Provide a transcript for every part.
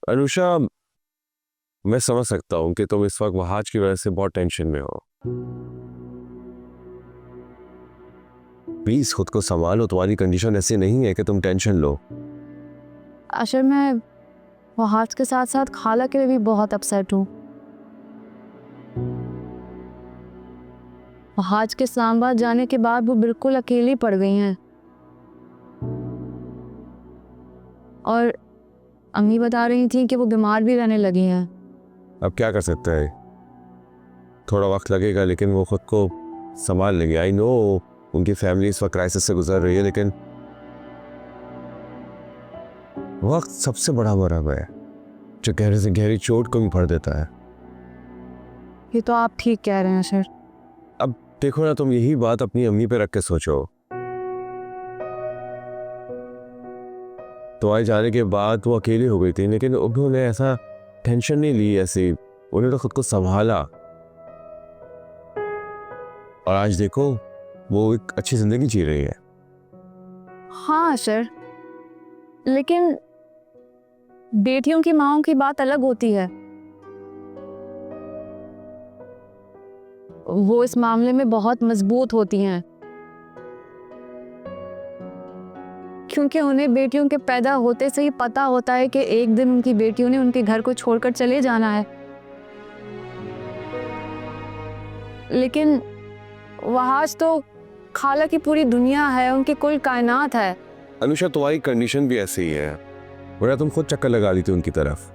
अनुषा, मैं समझ सकता हूँ कि तुम इस वक्त वहाज की वजह से बहुत टेंशन में हो। प्लीज खुद को संभालो, तुम्हारी कंडीशन ऐसी नहीं है कि तुम टेंशन लो। अशर, मैं वहाज के साथ साथ खाला के लिए भी बहुत अपसेट हूँ। वहाज के इस्लामाबाद जाने के बाद वो बिल्कुल अकेली पड़ गई हैं। और अम्मी बता रही थी कि वो बीमार भी रहने लगी हैं। अब क्या कर सकते हैं, थोड़ा वक्त लगेगा लेकिन वो खुद को संभाल लेंगे। आई नो उनकी फैमिली इस वक्त क्राइसिस से गुजर रही है, लेकिन वक्त सबसे बड़ा मरहम है जो गहरे से गहरी चोट को भी भर देता है। ये तो आप ठीक कह रहे हैं अशर। अब देखो ना, तुम यही बात अपनी अम्मी पे रख के सोचो। तो आज जाने के बाद वो अकेली हो गई थी, लेकिन उन्होंने ऐसा टेंशन नहीं ली, ऐसी उन्होंने तो खुद को संभाला। और आज देखो वो एक अच्छी जिंदगी जी रही है। हाँ अशर, लेकिन बेटियों की माँओं की बात अलग होती है। वो इस मामले में बहुत मजबूत होती हैं, क्योंकि उन्हें बेटियों के पैदा होते से ही पता होता है कि एक दिन उनकी बेटियों ने उनके घर को छोड़कर चले जाना है। लेकिन वहाज तो खाला की पूरी दुनिया है, उनकी कुल कायनात है। अनुषा, तुम्हारी कंडीशन भी ऐसी ही है, वरना तुम खुद चक्कर लगा दी थी उनकी तरफ।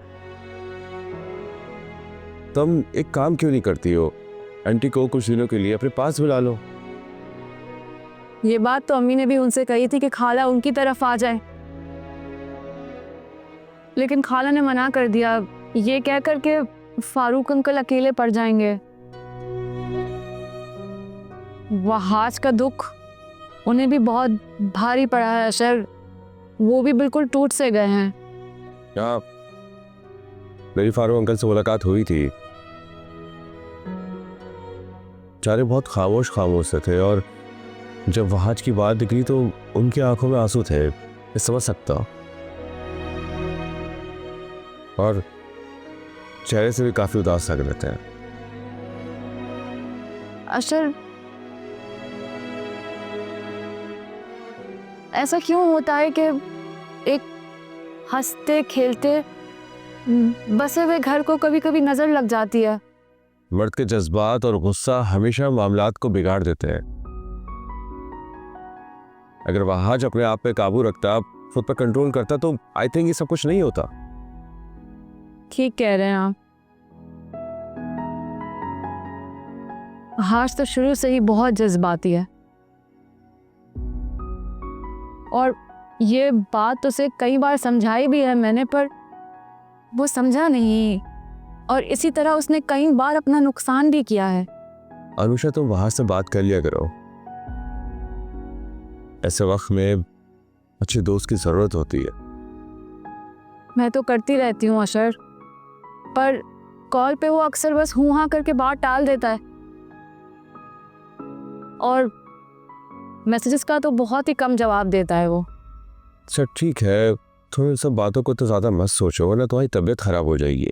तुम एक काम क्यों नहीं करती हो, आंटी को कुछ दिनों के लिए अपने पास बुला लो। ये बात तो अम्मी ने भी उनसे कही थी कि खाला उनकी तरफ आ जाए, लेकिन खाला ने मना कर दिया, ये कहकर के फारूक अंकल अकेले पड़ जाएंगे। वहाज का दुख उन्हें भी बहुत भारी पड़ा है अशर, वो भी बिल्कुल टूट से गए हैं। हाँ, मेरी फारूक अंकल से मुलाकात हुई थी, चारे बहुत खामोश खामोश से थे, और जब वहाज की बात निकली तो उनकी आंखों में आंसू थे, मैं समझ सकता हूँ। और चेहरे से भी काफी उदास लग रहे थे। अशर, ऐसा क्यों होता है कि एक हंसते खेलते बसे हुए घर को कभी कभी नजर लग जाती है। मर्द के जज्बात और गुस्सा हमेशा मामलात को बिगाड़ देते हैं। अगर वहाज अपने आप पे काबू रखता, खुद पर कंट्रोल करता, तो आई थिंक ये सब कुछ नहीं होता। ठीक कह रहे हैं आप। वहाज तो शुरू से ही बहुत जज्बाती है, और ये बात तो उसे कई बार समझाई भी है मैंने, पर वो समझा नहीं, और इसी तरह उसने कई बार अपना नुकसान भी किया है। अनुषा, तुम वहां से बात कर लिया करो, ऐसे वक्त में अच्छे दोस्त की जरूरत होती है। मैं तो करती रहती हूँ अशर, पर कॉल पे वो अक्सर बस हूँ हाँ करके बात टाल देता है, और मैसेजेस का तो बहुत ही कम जवाब देता है वो। अच्छा ठीक है, तुम इन सब बातों को तो ज्यादा मत सोचो, वरना तुम्हारी तबीयत खराब हो जाएगी।